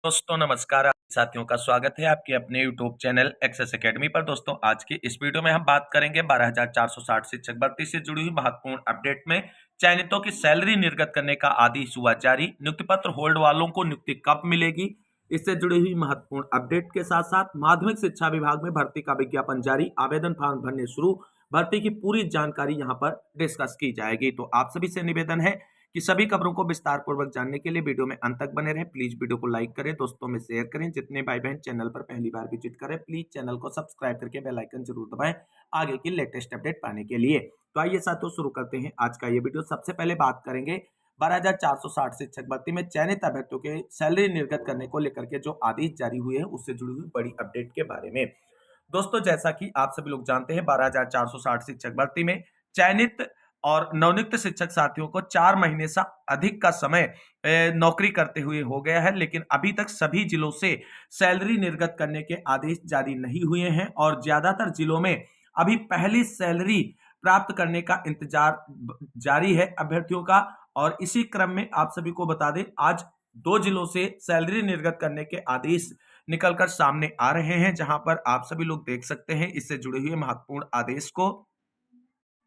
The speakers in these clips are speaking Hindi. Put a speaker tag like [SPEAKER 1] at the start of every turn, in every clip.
[SPEAKER 1] दोस्तों नमस्कार। आप साथियों का स्वागत है आपके अपने यूट्यूब चैनल एक्सेस एकेडमी पर। दोस्तों आज की इस वीडियो में हम बात करेंगे 12,460 शिक्षक भर्ती से जुड़ी हुई महत्वपूर्ण अपडेट में चयनितों की सैलरी निर्गत करने का आदेश हुआ जारी। नियुक्ति पत्र होल्ड वालों को नियुक्ति कब मिलेगी, इससे जुड़ी हुई महत्वपूर्ण अपडेट के साथ साथ माध्यमिक शिक्षा विभाग में भर्ती का विज्ञापन जारी, आवेदन फॉर्म भरने शुरू, भर्ती की पूरी जानकारी यहाँ पर डिस्कस की जाएगी। तो आप सभी से निवेदन है कि सभी खबरों को विस्तार पूर्वक जानने के लिए वीडियो में अंत तक बने रहें। प्लीज वीडियो को लाइक करें, दोस्तों में शेयर करें। जितने भाई बहन चैनल पर पहली बार विजिट करें प्लीज चैनल को सब्सक्राइब करके बेल आइकन जरूर दबाएं आगे की लेटेस्ट अपडेट पाने के लिए। तो आइए साथियों शुरू करते हैं आज का ये वीडियो। सबसे पहले बात करेंगे 12,460 शिक्षक भर्ती में चयनित अभ्यर्थियों के सैलरी निर्गत करने को लेकर के जो आदेश जारी हुए हैं उससे जुड़ी हुई बड़ी अपडेट के बारे में। दोस्तों जैसा कि आप सभी लोग जानते हैं 12,460 शिक्षक भर्ती में चयनित और नवनियुक्त शिक्षक साथियों को 4 महीने से अधिक का समय नौकरी करते हुए हो गया है, लेकिन अभी तक सभी जिलों से सैलरी निर्गत करने के आदेश जारी नहीं हुए हैं और ज्यादातर जिलों में अभी पहली सैलरी प्राप्त करने का इंतजार जारी है अभ्यर्थियों का। और इसी क्रम में आप सभी को बता दें आज 2 जिलों से सैलरी निर्गत करने के आदेश निकलकर सामने आ रहे हैं, जहां पर आप सभी लोग देख सकते हैं इससे जुड़े हुए महत्वपूर्ण आदेश को।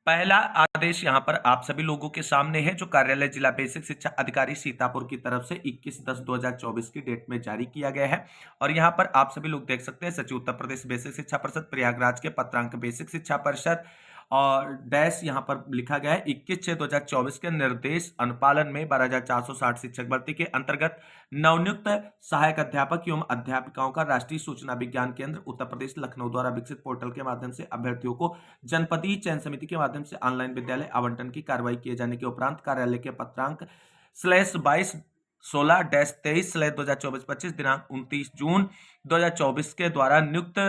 [SPEAKER 1] पहला आदेश यहां पर आप सभी लोगों के सामने है, जो कार्यालय जिला बेसिक शिक्षा अधिकारी सीतापुर की तरफ से 21/10/2024 की डेट में जारी किया गया है। और यहां पर आप सभी लोग देख सकते हैं सचिव उत्तर प्रदेश बेसिक शिक्षा परिषद प्रयागराज के पत्रांक बेसिक शिक्षा परिषद और डैश यहां पर लिखा गया है 21/6/2024 के निर्देश अनुपालन में 12,460 शिक्षक भर्ती के अंतर्गत नवनियुक्त सहायक अध्यापक एवं अध्यापिकाओं का राष्ट्रीय सूचना विज्ञान केंद्र उत्तर प्रदेश लखनऊ द्वारा विकसित पोर्टल के माध्यम से अभ्यर्थियों को जनपदीय चयन समिति के माध्यम से ऑनलाइन विद्यालय आवंटन की कार्रवाई किए जाने के उपरांत कार्यालय के पत्रांक /22 16-23/2024-25 दिनांक 29 जून 2024 के द्वारा नियुक्त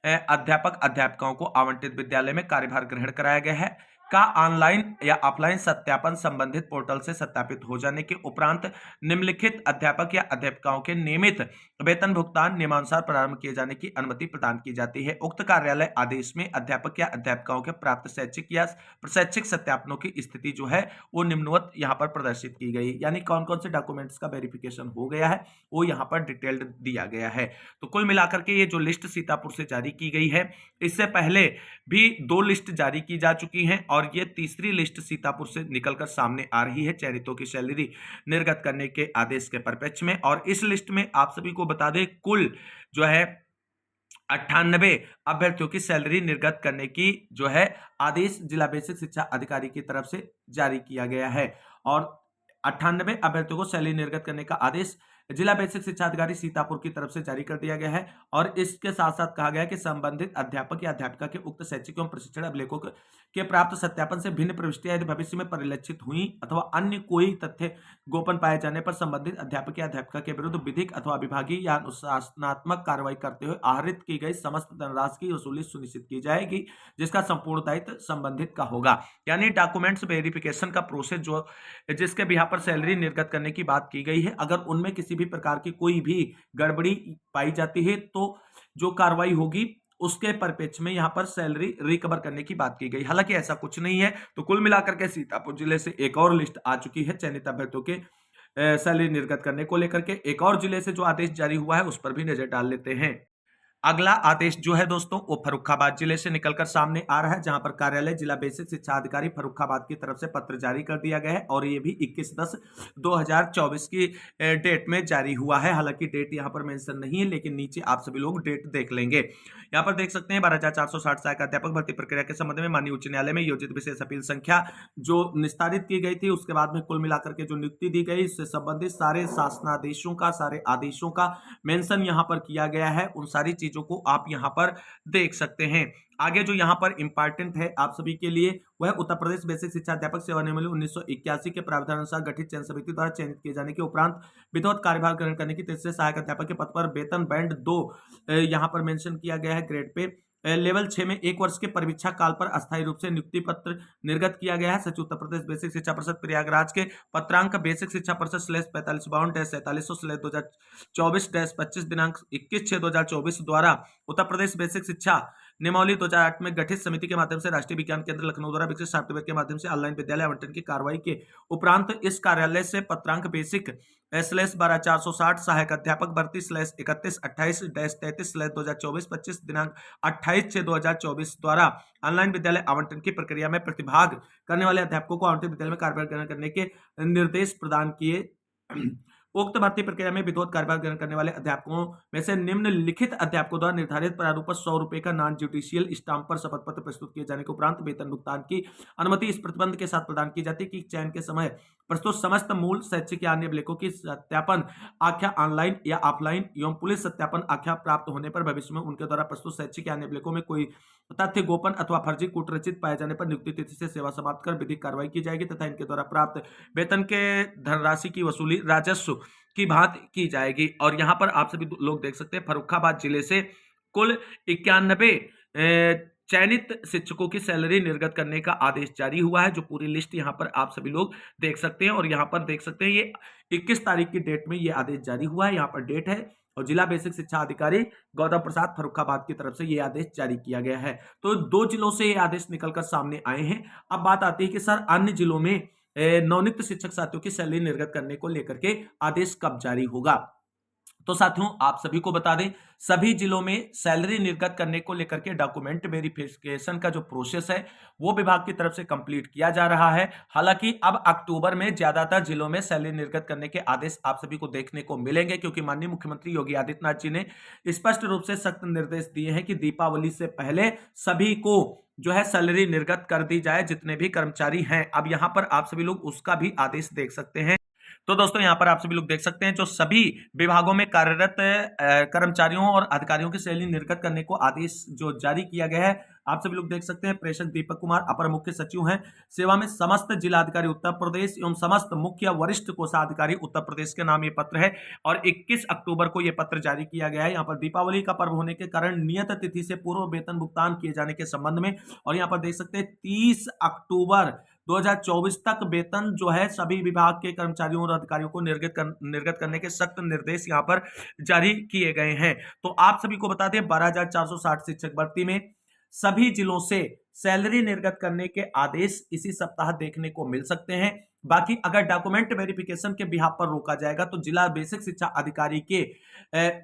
[SPEAKER 1] अध्यापक अध्यापिकाओं को आवंटित विद्यालय में कार्यभार ग्रहण कराया गया है का ऑनलाइन या ऑफलाइन सत्यापन संबंधित पोर्टल से सत्यापित हो जाने के उपरांत निम्नलिखित अध्यापक या अध्यापिकाओं के नियमित वेतन भुगतान नियमानुसार प्रारंभ किए जाने की अनुमति प्रदान की जाती है। उक्त कार्यालय आदेश में अध्यापक या अध्यापिकाओं के प्राप्त शैक्षिक या शैक्षिक सत्यापनों की स्थिति जो है वो निम्नवत यहाँ पर प्रदर्शित की गई, यानी कौन कौन से डॉक्यूमेंट्स का वेरिफिकेशन हो गया है वो यहाँ पर डिटेल्ड दिया गया है। तो कुल मिलाकर के ये जो लिस्ट सीतापुर से जारी की गई है, इससे पहले भी 2 लिस्ट जारी की जा चुकी हैं और ये तीसरी लिस्ट सीतापुर से निकलकर सामने आ रही है चयनितों की सैलरी निर्गत करने के आदेश के परिप्रेक्ष्य में। और इस लिस्ट में आप सभी को बता दें कुल जो है 98 अभ्यर्थियों की सैलरी निर्गत करने की जो है आदेश जिला बेसिक शिक्षा अधिकारी की तरफ से जारी किया गया है। और 98 अभ्यर्थियों को सैलरी निर्गत करने का आदेश जिला बेसिक शिक्षा अधिकारी सीतापुर की तरफ से जारी कर दिया गया है। और इसके साथ साथ कहा गया है कि संबंधित अध्यापक या अध्यापिका के उक्त शैक्षिक एवं प्रशिक्षण अभिलेखों के प्राप्त सत्यापन से भिन्न प्रविष्टियां यदि भविष्य में परिलक्षित हुई अथवा अन्य कोई तथ्य गोपन पाए जाने पर संबंधित अध्यापक या अध्यापिका के विरुद्ध विधिक अथवा विभागीय या अनुशासनात्मक कार्रवाई करते हुए आहरित की गई समस्त धनराशि की वसूली सुनिश्चित की जाएगी, जिसका संपूर्ण दायित्व संबंधित का होगा। यानी डॉक्यूमेंट्स वेरिफिकेशन का प्रोसेस जो जिसके बिहार पर सैलरी निर्गत करने की बात की गई है, अगर उनमें किसी भी प्रकार की कोई भी गड़बड़ी पाई जाती है तो जो कार्रवाई होगी उसके परिप्रेक्ष्य में यहाँ पर सैलरी रिकवर करने की बात की गई। हालांकि ऐसा कुछ नहीं है। तो कुल मिलाकर के सीतापुर जिले से एक और लिस्ट आ चुकी है चयनित अभ्यर्थियों के सैलरी निर्गत करने को लेकर के। एक और जिले से जो आदेश जारी हुआ है उस पर भी नजर डाल लेते हैं। अगला आदेश जो है दोस्तों वो फर्रुखाबाद जिले से निकलकर सामने आ रहा है, जहां पर कार्यालय जिला बेसिक शिक्षा अधिकारी फर्रुखाबाद की तरफ से पत्र जारी कर दिया गया है और ये भी 21/10/2024 की डेट में जारी हुआ है। हालांकि डेट यहां पर मेंशन नहीं है, लेकिन नीचे आप सभी लोग डेट देख लेंगे। यहां पर देख सकते हैं 12,460 सहायक अध्यापक भर्ती प्रक्रिया के संबंध में माननीय उच्च न्यायालय में योजित विशेष अपील संख्या जो निस्तारित की गई थी उसके बाद में कुल मिलाकर के जो नियुक्ति दी गई इससे संबंधित सारे शासनादेशों का सारे आदेशों का मेंशन यहां पर किया गया है। उन सारी चीजों को आप यहां पर देख सकते हैं। आगे जो यहां पर इंपॉर्टेंट है आप सभी के लिए वह उत्तर प्रदेश बेसिक शिक्षा अध्यापक सेवा नियमावली 1981 के प्रावधान अनुसार गठित चयन समिति द्वारा चयनित किए जाने के उपरांत विधिवत कार्यभार ग्रहण करने की तीसरे सहायक अध्यापक के पद पर वेतन बैंड 2 यहां पर मेंशन किया गया है ग्रेड पे लेवल 6 में 1 वर्ष के परिवीक्षा काल पर अस्थायी रूप से नियुक्ति पत्र निर्गत किया गया है। सचिव उत्तर प्रदेश बेसिक शिक्षा परिषद प्रयागराज के पत्रांक बेसिक शिक्षा परिषद /4552-47/2024-25 दिनांक 21/6/2024 द्वारा उत्तर प्रदेश बेसिक शिक्षा नियमावली 2008 में गठित समिति के माध्यम से राष्ट्रीय विज्ञान केंद्र लखनऊ द्वारा विकसित सॉफ्टवेयर के माध्यम से ऑनलाइन विद्यालय आवंटन की कार्रवाई के उपरांत इस कार्यालय से पत्रांक बेसिक /12460 सहायक अध्यापक भर्ती /3128-33/2024-25 दिनांक 28/6/2024 द्वारा ऑनलाइन विद्यालय आवंटन की प्रक्रिया में प्रतिभाग करने वाले अध्यापकों को आवंटित विद्यालय में कार्यभार ग्रहण करने के निर्देश प्रदान किए। उक्त भर्ती प्रक्रिया में विधिवत कार्यभार ग्रहण करने वाले अध्यापकों में से निम्नलिखित अध्यापकों द्वारा निर्धारित प्रारूप पर 100 रुपए का नॉन जुडिशियल स्टाम्प पर शपथ पत्र प्रस्तुत किए जाने के उपरांत वेतन भुगतान की अनुमति इस प्रतिबंध के साथ प्रदान की जाती है कि चयन के समय प्रस्तुत समस्त मूल शैक्षिक या अन्य अभिलेखों की सत्यापन आख्या ऑनलाइन या ऑफलाइन एवं पुलिस सत्यापन आख्या प्राप्त होने पर भविष्य में उनके द्वारा प्रस्तुत शैक्षिक या अन्य अभिलेखों में कोई तथ्य गोपन अथवा फर्जी कूटरचित पाए जाने पर नियुक्ति तिथि से सेवा समाप्त कर विधिक कार्रवाई की जाएगी तथा इनके द्वारा प्राप्त वेतन के धनराशि की वसूली राजस्व की भांति की जाएगी। और यहाँ पर आप सभी लोग देख सकते हैं फर्रुखाबाद जिले से कुल 91 चयनित शिक्षकों की सैलरी निर्गत करने का आदेश जारी हुआ है, जो पूरी लिस्ट यहाँ पर आप सभी लोग देख सकते हैं। और यहाँ पर देख सकते हैं ये 21 तारीख की डेट में ये आदेश जारी हुआ है, यहाँ पर डेट है। और जिला बेसिक शिक्षा अधिकारी गौतम प्रसाद फर्रुखाबाद की तरफ से ये आदेश जारी किया गया है। तो 2 जिलों से ये आदेश निकलकर सामने आए हैं। अब बात आती है कि सर अन्य जिलों में नवनियुक्त शिक्षक साथियों की सैलरी निर्गत करने को लेकर के आदेश कब जारी होगा। तो साथियों आप सभी को बता दें, सभी जिलों में सैलरी निर्गत करने को लेकर के डॉक्यूमेंट वेरिफिकेशन का जो प्रोसेस है वो विभाग की तरफ से कंप्लीट किया जा रहा है। हालांकि अब अक्टूबर में ज्यादातर जिलों में सैलरी निर्गत करने के आदेश आप सभी को देखने को मिलेंगे, क्योंकि माननीय मुख्यमंत्री योगी आदित्यनाथ जी ने स्पष्ट रूप से सख्त निर्देश दिए हैं कि दीपावली से पहले सभी को जो है सैलरी निर्गत कर दी जाए, जितने भी कर्मचारी हैं। अब यहां पर आप सभी लोग उसका भी आदेश देख सकते हैं। तो दोस्तों यहाँ पर आप सभी लोग देख सकते हैं जो सभी विभागों में कार्यरत कर्मचारियों और अधिकारियों की सैलरी निर्गत करने को आदेश जो जारी किया गया है, आप सभी लोग देख सकते हैं। प्रेषक दीपक कुमार अपर मुख्य सचिव हैं सेवा में समस्त जिलाधिकारी उत्तर प्रदेश एवं समस्त मुख्य वरिष्ठ कोषाधिकारी उत्तर प्रदेश के नाम ये पत्र है और 21 अक्टूबर को ये पत्र जारी किया गया है। यहाँ पर दीपावली का पर्व होने के कारण नियत तिथि से पूर्व वेतन भुगतान किए जाने के संबंध में, और यहाँ पर देख सकते हैं 30 अक्टूबर 2024 तक वेतन जो है सभी विभाग के कर्मचारियों और अधिकारियों को निर्गत करने के सख्त निर्देश यहाँ पर जारी किए गए हैं। तो आप सभी को बता दें 12,460 शिक्षक भर्ती में सभी जिलों से सैलरी निर्गत करने के आदेश इसी सप्ताह देखने को मिल सकते हैं। बाकी अगर डॉक्यूमेंट वेरिफिकेशन के बिहाफ पर रोका जाएगा तो जिला बेसिक शिक्षा अधिकारी के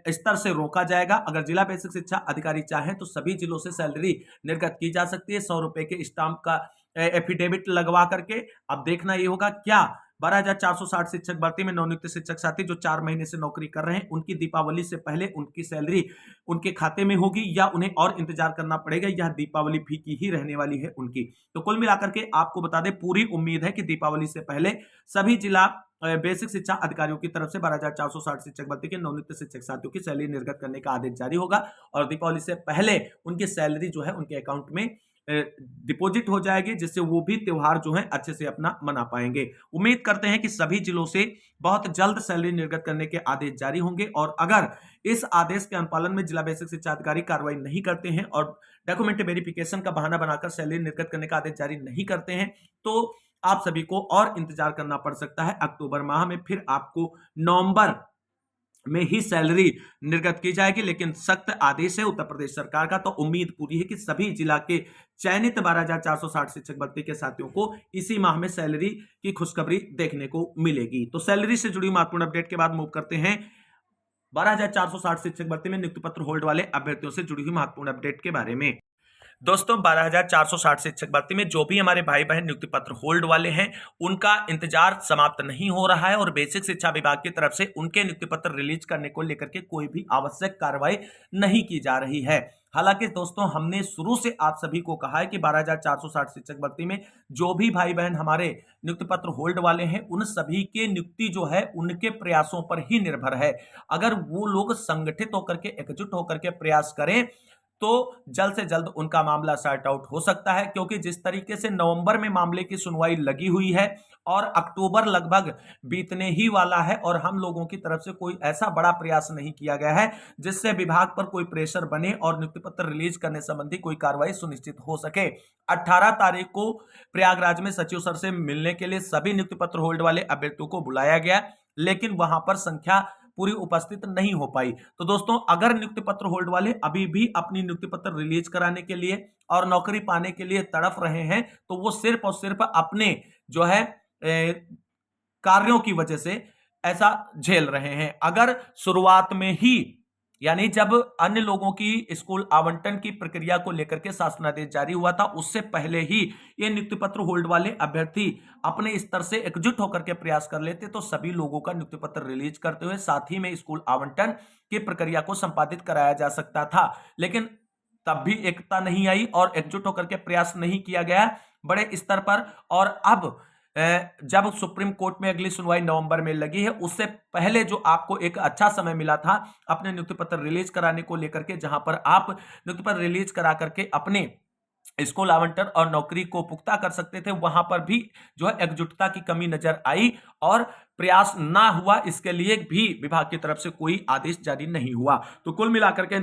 [SPEAKER 1] स्तर से रोका जाएगा। अगर जिला बेसिक शिक्षा अधिकारी चाहें तो सभी जिलों से सैलरी निर्गत की जा सकती है 100 रुपए के स्टाम्प का एफिडेविट लगवा करके। अब देखना ये होगा क्या 12,460 शिक्षक भर्ती में नवनियुक्त शिक्षक साथी जो 4 महीने से नौकरी कर रहे हैं उनकी दीपावली से पहले उनकी सैलरी उनके खाते में होगी या उन्हें और इंतजार करना पड़ेगा, यह दीपावली फीकी ही रहने वाली है उनकी। तो कुल मिलाकर के आपको बता दें पूरी उम्मीद है कि दीपावली से पहले सभी जिला बेसिक शिक्षा अधिकारियों की तरफ से 12,460 शिक्षक भर्ती के नवनियुक्त शिक्षक साथियों की सैलरी निर्गत करने का आदेश जारी होगा और दीपावली से पहले उनकी सैलरी जो है उनके अकाउंट में डिपॉजिट हो जाएगी, जिससे वो भी त्योहार जो है अच्छे से अपना मना पाएंगे। उम्मीद करते हैं कि सभी जिलों से बहुत जल्द सैलरी निर्गत करने के आदेश जारी होंगे और अगर इस आदेश के अनुपालन में जिला बेसिक शिक्षा अधिकारी कार्रवाई नहीं करते हैं और डॉक्यूमेंट वेरिफिकेशन का बहाना बनाकर सैलरी निर्गत करने का आदेश जारी नहीं करते हैं तो आप सभी को और इंतजार करना पड़ सकता है। अक्टूबर माह में फिर आपको नवंबर में ही सैलरी निर्गत की जाएगी, लेकिन सख्त आदेश है उत्तर प्रदेश सरकार का। तो उम्मीद पूरी है कि सभी जिला के चयनित 12,460 शिक्षक भर्ती के साथियों को इसी माह में सैलरी की खुशखबरी देखने को मिलेगी। तो सैलरी से जुड़ी महत्वपूर्ण अपडेट के बाद मूव करते हैं 12,460 शिक्षक भर्ती में नियुक्ति पत्र होल्ड वाले अभ्यर्थियों से जुड़ी हुई महत्वपूर्ण अपडेट के बारे में। दोस्तों 12,460 शिक्षक भर्ती में जो भी हमारे भाई बहन नियुक्ति पत्र होल्ड वाले हैं उनका इंतजार समाप्त नहीं हो रहा है और बेसिक शिक्षा विभाग की तरफ से उनके नियुक्ति पत्र रिलीज करने को लेकर के कोई भी आवश्यक कार्रवाई नहीं की जा रही है। हालांकि दोस्तों हमने शुरू से आप सभी को कहा है कि 12,460 शिक्षक भर्ती में जो भी भाई बहन हमारे नियुक्ति पत्र होल्ड वाले हैं उन सभी के नियुक्ति जो है उनके प्रयासों पर ही निर्भर है। अगर वो लोग संगठित होकर के एकजुट होकर के प्रयास करें तो जल्द से जल्द उनका मामला सॉर्ट आउट हो सकता है, क्योंकि जिस तरीके से नवंबर में मामले की सुनवाई लगी हुई है और अक्टूबर लगभग बीतने ही वाला है और हम लोगों की तरफ से कोई ऐसा बड़ा प्रयास नहीं किया गया है जिससे विभाग पर कोई प्रेशर बने और नियुक्ति पत्र रिलीज करने संबंधी कोई कार्रवाई सुनिश्चित हो सके। 18 तारीख को प्रयागराज में सचिव सर से मिलने के लिए सभी नियुक्ति पत्र होल्ड वाले अभ्यर्थियों को बुलाया गया, लेकिन वहां पर संख्या पूरी उपस्थित नहीं हो पाई। तो दोस्तों, अगर नियुक्ति पत्र होल्ड वाले अभी भी अपनी नियुक्ति पत्र रिलीज कराने के लिए और नौकरी पाने के लिए तड़फ रहे हैं, तो वो सिर्फ और सिर्फ अपने जो है कार्यों की वजह से ऐसा झेल रहे हैं। अगर शुरुआत में ही, यानी जब अन्य लोगों की स्कूल आवंटन की प्रक्रिया को लेकर के शासनादेश जारी हुआ था, उससे पहले ही ये नियुक्ति पत्र होल्ड वाले अभ्यर्थी अपने स्तर से एकजुट होकर के प्रयास कर लेते, तो सभी लोगों का नियुक्ति पत्र रिलीज करते हुए साथ ही में स्कूल आवंटन की प्रक्रिया को संपादित कराया जा सकता था। लेकिन तब भी एकता नहीं आई और एकजुट होकर के प्रयास नहीं किया गया बड़े स्तर पर। और अब जब सुप्रीम कोर्ट में अगली सुनवाई नवंबर में लगी है, उससे पहले जो आपको एक अच्छा समय मिला था अपने नियुक्ति पत्र रिलीज कराने को लेकर के, जहां पर आप नियुक्ति पत्र रिलीज करा करके अपने स्कूल आवंटन और नौकरी को पुख्ता कर सकते थे, वहां पर भी जो है एकजुटता की कमी नजर आई और प्रयास ना हुआ। इसके लिए भी विभाग की तरफ से कोई आदेश जारी नहीं हुआ। तो कुल मिलाकर के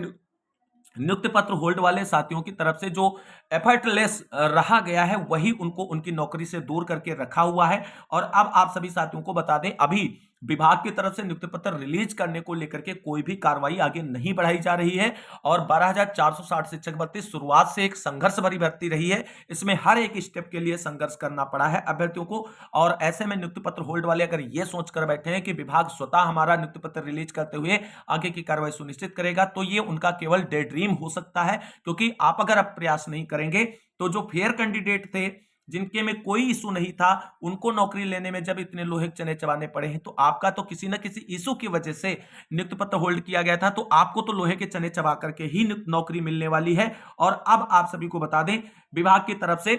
[SPEAKER 1] नियुक्ति पत्र होल्ड वाले साथियों की तरफ से जो एफर्टलेस रहा गया है, वही उनको उनकी नौकरी से दूर करके रखा हुआ है। और अब आप सभी साथियों को बता दें, अभी विभाग की तरफ से नियुक्ति पत्र रिलीज करने को लेकर के कोई भी कार्रवाई आगे नहीं बढ़ाई जा रही है। और 12,460 शिक्षक भर्ती शुरुआत से एक संघर्ष भरी भर्ती रही है। इसमें हर एक स्टेप के लिए संघर्ष करना पड़ा है अभ्यर्थियों को। और ऐसे में नियुक्ति पत्र होल्ड वाले अगर ये सोचकर बैठे हैं कि विभाग स्वतः हमारा नियुक्ति पत्र रिलीज करते हुए आगे की कार्रवाई सुनिश्चित करेगा, तो ये उनका केवल डे ड्रीम हो सकता है। क्योंकि आप अगर अब प्रयास नहीं करेंगे, तो जो फेयर कैंडिडेट थे, जिनके में कोई इशू नहीं था, उनको नौकरी लेने में जब इतने लोहे के चने चबाने पड़े हैं, तो आपका तो किसी न किसी इशू की वजह से नियुक्ति पत्र होल्ड किया गया था, तो आपको तो लोहे के चने चबा करके ही नौकरी मिलने वाली है। और अब आप सभी को बता दें, विभाग की तरफ से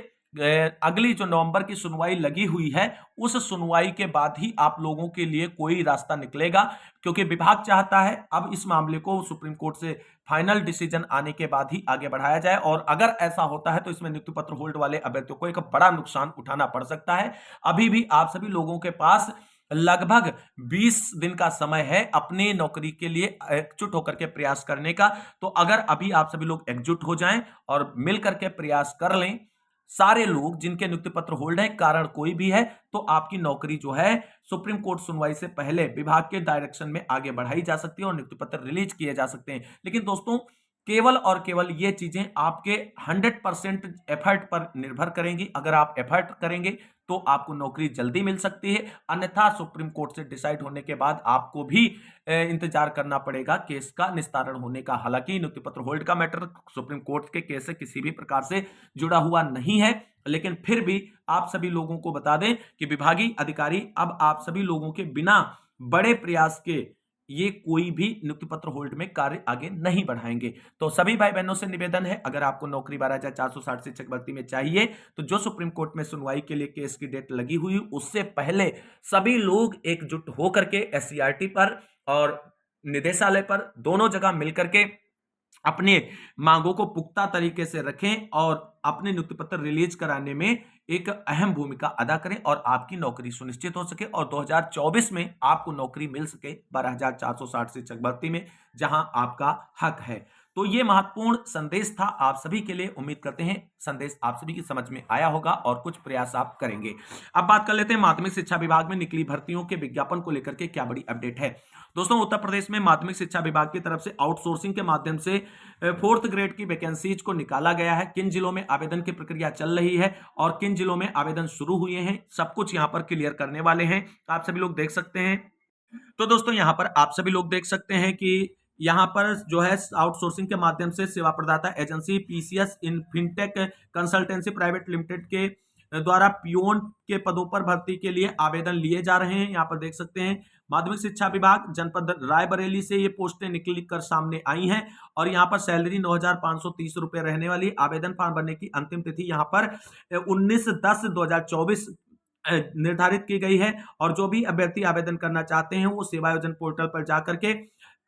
[SPEAKER 1] अगली जो नवंबर की सुनवाई लगी हुई है, उस सुनवाई के बाद ही आप लोगों के लिए कोई रास्ता निकलेगा। क्योंकि विभाग चाहता है अब इस मामले को सुप्रीम कोर्ट से फाइनल डिसीजन आने के बाद ही आगे बढ़ाया जाए। और अगर ऐसा होता है, तो इसमें नियुक्ति पत्र होल्ड वाले अभ्यर्थियों को एक बड़ा नुकसान उठाना पड़ सकता है। अभी भी आप सभी लोगों के पास लगभग 20 दिन का समय है अपनी नौकरी के लिए एकजुट होकर के प्रयास करने का। तो अगर अभी आप सभी लोग एकजुट हो जाएं और मिलकर के प्रयास कर लें, सारे लोग जिनके नियुक्ति पत्र होल्ड है, कारण कोई भी है, तो आपकी नौकरी जो है सुप्रीम कोर्ट सुनवाई से पहले विभाग के डायरेक्शन में आगे बढ़ाई जा सकती है और नियुक्ति पत्र रिलीज किए जा सकते हैं। लेकिन दोस्तों, केवल और केवल ये चीजें आपके 100% एफर्ट पर निर्भर करेंगी। अगर आप एफर्ट करेंगे तो आपको नौकरी जल्दी मिल सकती है, अन्यथा सुप्रीम कोर्ट से डिसाइड होने के बाद आपको भी इंतजार करना पड़ेगा केस का निस्तारण होने का। हालांकि नियुक्ति पत्र होल्ड का मैटर सुप्रीम कोर्ट के केस से किसी भी प्रकार से जुड़ा हुआ नहीं है, लेकिन फिर भी आप सभी लोगों को बता दें कि विभागीय अधिकारी अब आप सभी लोगों के बिना बड़े प्रयास के ये कोई भी नियुक्ति पत्र होल्ड में कार्य आगे नहीं बढ़ाएंगे। तो सभी भाई बहनों से निवेदन है, अगर आपको नौकरी 12,460 शिक्षक भर्ती में चाहिए, तो जो सुप्रीम कोर्ट में सुनवाई के लिए केस की डेट लगी हुई, उससे पहले सभी लोग एकजुट होकर के एससीईआरटी पर और निदेशालय पर दोनों जगह मिलकर के अपने मांगों को पुख्ता तरीके से रखें और अपने नियुक्ति पत्र रिलीज कराने में एक अहम भूमिका अदा करें और आपकी नौकरी सुनिश्चित हो सके और 2024 में आपको नौकरी मिल सके 12,460 शिक्षक भर्ती में, जहां आपका हक है। तो ये महत्वपूर्ण संदेश था आप सभी के लिए। उम्मीद करते हैं संदेश आप सभी की समझ में आया होगा और कुछ प्रयास आप करेंगे। अब बात कर लेते हैं माध्यमिक शिक्षा विभाग में निकली भर्तियों के विज्ञापन को लेकर के क्या बड़ी अपडेट है। दोस्तों, उत्तर प्रदेश में माध्यमिक शिक्षा विभाग की तरफ से आउटसोर्सिंग के माध्यम से 4th ग्रेड की वैकेंसीज को निकाला गया है। किन जिलों में आवेदन की प्रक्रिया चल रही है और किन जिलों में आवेदन शुरू हुए हैं, सब कुछ यहां पर क्लियर करने वाले हैं। आप सभी लोग देख सकते हैं। तो दोस्तों, यहां पर आप सभी लोग देख सकते हैं कि यहां पर जो है आउटसोर्सिंग के माध्यम से सेवा प्रदाता एजेंसी पीसीएस इन फिनटेक कंसल्टेंसी प्राइवेट लिमिटेड के द्वारा पियोन के पदों पर भर्ती के लिए आवेदन लिए जा रहे हैं। यहाँ पर देख सकते हैं माध्यमिक शिक्षा विभाग जनपद रायबरेली से ये पोस्टें निकल कर सामने आई हैं और यहाँ पर सैलरी 9,530 रुपए रहने वाली। आवेदन फॉर्म भरने की अंतिम तिथि यहाँ पर 19/10/2024 निर्धारित की गई है। और जो भी अभ्यर्थी आवेदन करना चाहते हैं, वो सेवा आयोजन पोर्टल पर जाकर के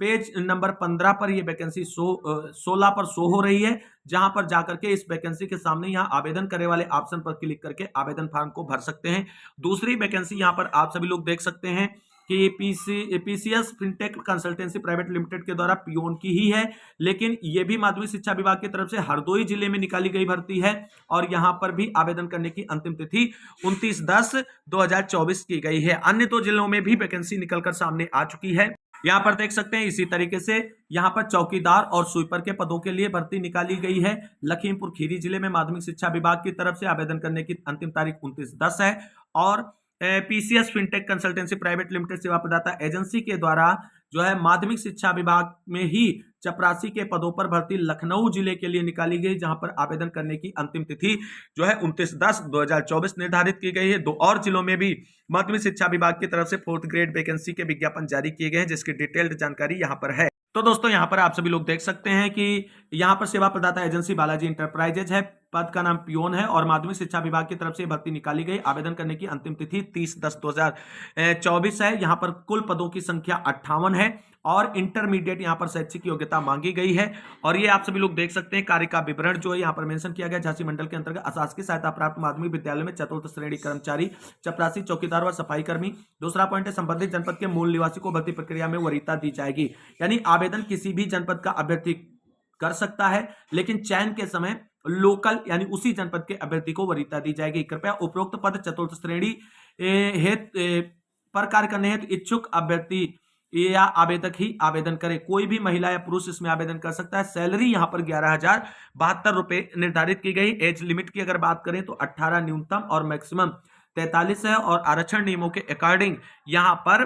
[SPEAKER 1] पेज नंबर 15 पर ये वैकेंसी 16 पर शो हो रही है, जहां पर जाकर के इस वैकेंसी के सामने यहाँ आवेदन करने वाले ऑप्शन पर क्लिक करके आवेदन फॉर्म को भर सकते हैं। दूसरी वैकेंसी यहाँ पर आप सभी लोग देख सकते हैं कि PCS fintech consultancy private limited के द्वारा पियोन की ही है, लेकिन ये भी माध्यमिक शिक्षा विभाग की तरफ से हरदोई जिले में निकाली गई भर्ती है और यहाँ पर भी आवेदन करने की अंतिम तिथि 29/10/2024 की गई है। अन्य 2 जिलों में भी वैकेंसी निकलकर सामने आ चुकी है। यहाँ पर देख सकते हैं इसी तरीके से यहाँ पर चौकीदार और स्वीपर के पदों के लिए भर्ती निकाली गई है। लखीमपुर खीरी जिले में माध्यमिक शिक्षा विभाग की तरफ से आवेदन करने की अंतिम तारीख 29/10 है। और PCS fintech consultancy private limited सेवा प्रदाता एजेंसी के द्वारा जो है माध्यमिक शिक्षा विभाग में ही चपरासी के पदों पर भर्ती लखनऊ जिले के लिए निकाली गई, जहां पर आवेदन करने की अंतिम तिथि जो है 29/10/2024 निर्धारित की गई है। 2 और जिलों में भी माध्यमिक शिक्षा विभाग की तरफ से 4th ग्रेड वैकेंसी के विज्ञापन जारी किए गए हैं, जिसकी डिटेल्ड जानकारी यहाँ पर है। तो दोस्तों यहाँ पर आप सभी लोग देख सकते हैं कि यहाँ पर सेवा प्रदाता एजेंसी बालाजी इंटरप्राइजेज है, पद का नाम पियोन है और माध्यमिक शिक्षा विभाग की तरफ से भर्ती निकाली गई। आवेदन करने की अंतिम तिथि 30/10/2024 है। यहाँ पर कुल पदों की संख्या 58 है और इंटरमीडिएट यहाँ पर शैक्षिक योग्यता मांगी गई है। और ये आप सभी लोग देख सकते हैं कार्य का विवरण जो है यहाँ पर मेंशन किया गया। झांसी मंडल के अंतर्गत अशासकीय सहायता प्राप्त माध्यमिक विद्यालय में चतुर्थ श्रेणी कर्मचारी, चपरासी, चौकीदार व सफाई कर्मी। दूसरा पॉइंट है संबंधित जनपद के मूल निवासी को भर्ती प्रक्रिया में वरीयता दी जाएगी। यानी आवेदन किसी भी जनपद का अभ्यर्थी कर सकता है, लेकिन चयन के समय लोकल यानी उसी जनपद के अभ्यर्थी को वरीयता दी जाएगी। कृपया उपरोक्त पद चतुर्थ श्रेणी पर कार्य करने हेतु इच्छुक अभ्यर्थी या आवेदक ही आवेदन करे। कोई भी महिला या पुरुष इसमें आवेदन कर सकता है। सैलरी यहाँ पर 11,072 रुपए निर्धारित की गई। एज लिमिट की अगर बात करें तो 18 न्यूनतम और मैक्सिमम 43 है और आरक्षण नियमों के अकॉर्डिंग यहाँ पर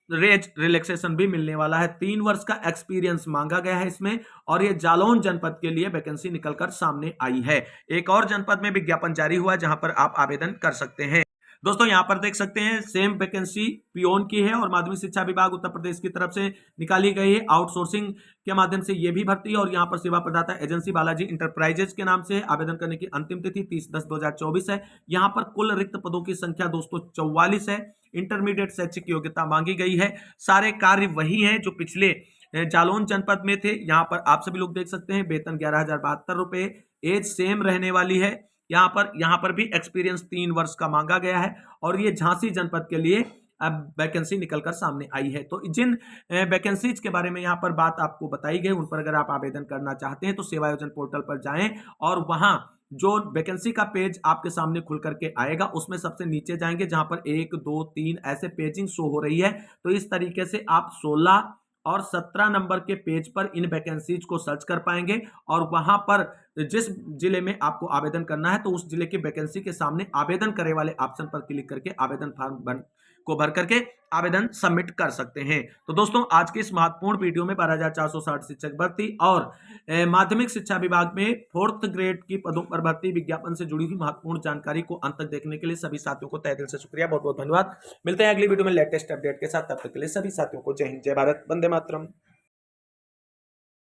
[SPEAKER 1] रेज रिलैक्सेशन भी मिलने वाला है। 3 वर्ष का एक्सपीरियंस मांगा गया है इसमें। और ये जालौन जनपद के लिए वैकेंसी निकलकर सामने आई है। एक और जनपद में विज्ञापन जारी हुआ है जहां पर आप आवेदन कर सकते हैं। दोस्तों यहाँ पर देख सकते हैं सेम वैकेंसी पियोन की है और माध्यमिक शिक्षा विभाग उत्तर प्रदेश की तरफ से निकाली गई है। आउटसोर्सिंग के माध्यम से ये भी भर्ती है और यहाँ पर सेवा प्रदाता एजेंसी बालाजी इंटरप्राइजेज के नाम से आवेदन करने की अंतिम तिथि 30/10/2024 है। यहाँ पर कुल रिक्त पदों की संख्या दोस्तों 44 है। इंटरमीडिएट शैक्षिक योग्यता मांगी गई है। सारे कार्य वही हैं जो पिछले जालौन जनपद में थे। यहाँ पर आप सभी लोग देख सकते हैं वेतन 11,072 रुपए, एज सेम रहने वाली है। यहाँ पर भी एक्सपीरियंस 3 वर्ष का मांगा गया है और ये झांसी जनपद के लिए अब वैकेंसी निकलकर सामने आई है। तो जिन वैकेंसीज के बारे में यहाँ पर बात आपको बताई गई उन पर अगर आप आवेदन करना चाहते हैं तो सेवायोजन पोर्टल पर जाएं और वहां जो वैकेंसी का पेज आपके सामने खुल करके आएगा उसमें सबसे नीचे जाएंगे जहां पर 1 2 3 ऐसे पेजिंग शो हो रही है। तो इस तरीके से आप 16 और 17 नंबर के पेज पर इन वैकेंसीज को सर्च कर पाएंगे और वहां पर जिस जिले में आपको आवेदन करना है तो उस जिले की वैकेंसी के सामने आवेदन करे वाले ऑप्शन पर क्लिक करके आवेदन फॉर्म को भर करके आवेदन सबमिट कर सकते हैं। तो दोस्तों आज की इस महत्वपूर्ण वीडियो में 12,460 शिक्षक भर्ती और माध्यमिक शिक्षा विभाग में 4th ग्रेड की पदों पर भर्ती विज्ञापन से जुड़ी हुई महत्वपूर्ण जानकारी को अंत तक देखने के लिए सभी साथियों को तहे दिल से शुक्रिया, बहुत बहुत धन्यवाद। मिलते हैं अगली वीडियो में लेटेस्ट अपडेट के साथ, तब तक के लिए सभी साथियों को जय हिंद, जय भारत, वंदे मातरम।